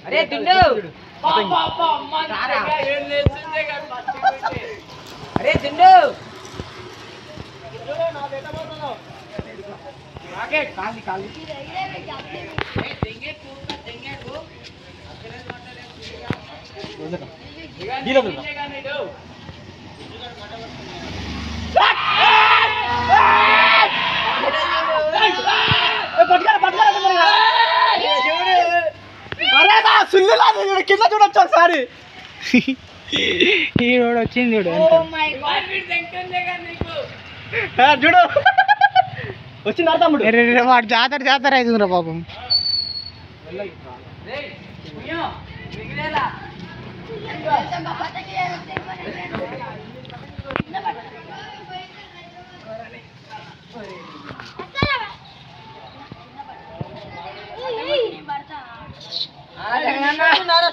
అరే తిండు అరే తిండు కింద చూడొచ్చు ఒకసారి ఈ రోడ్ వచ్చింది చూడు చూడు వచ్చింది తమ్ముడు. వాడు జాతర అవుతుందిరా పాపం.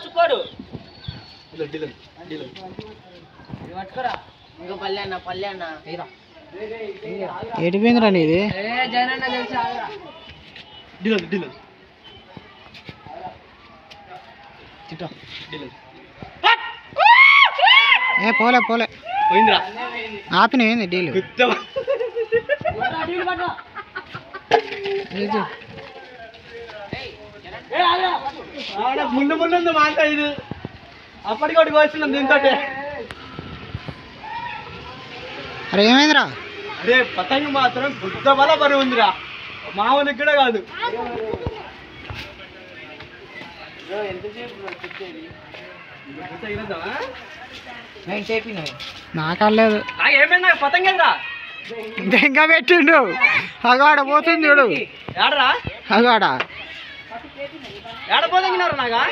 చుక్కోడు ఎడిపోయిందిరా నీది. ఏ పోలే పోయిందిరా ఆపిన ఏంది డీలు. ముందు ఉంది మాట ఇది అప్పటికొకటి కోసినాం దీంతో. అరే ఏమైందిరా? అదే పతంగి మాత్రం గుద్ద బల బరువు ఉందిరా, మామూలుకి కూడా కాదు. నాకలేదు. ఏమైందా పతంగిరా దెంగ పెట్టిండు. అగాడ పోతుంది చూడు. ఏడరా అగాడ ఏడ పోతంగినారా నాగా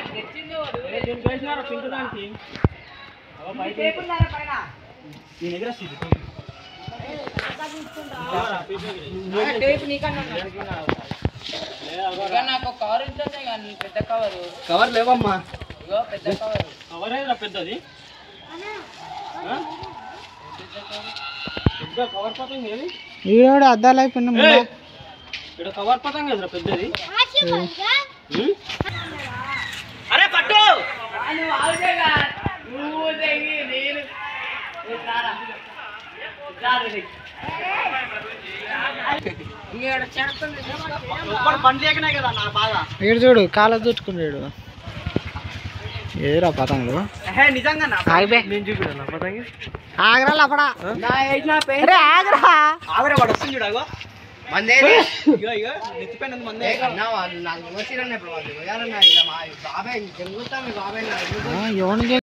కవర్ లేవమ్మా. కవర్ పెద్దది కవర్ పతంగి ఏది ఈరోడు అద్దాలు అయిపోయింది. ఇక్కడ కవర్ పతంగి కదరా పెద్దది. అరే పట్టు పండుగనే కదా నా బాధ. వీడు చూడు కాళ్ళ చుట్టుకున్నాడు. ఏరా పతంగులు నిజంగా పతంగి ఆగరా లపడా. ఆగరా ఆగరా వాడు వస్తుంది చూడాగో నెత్తిపోయినందు మందే. ఎవరికి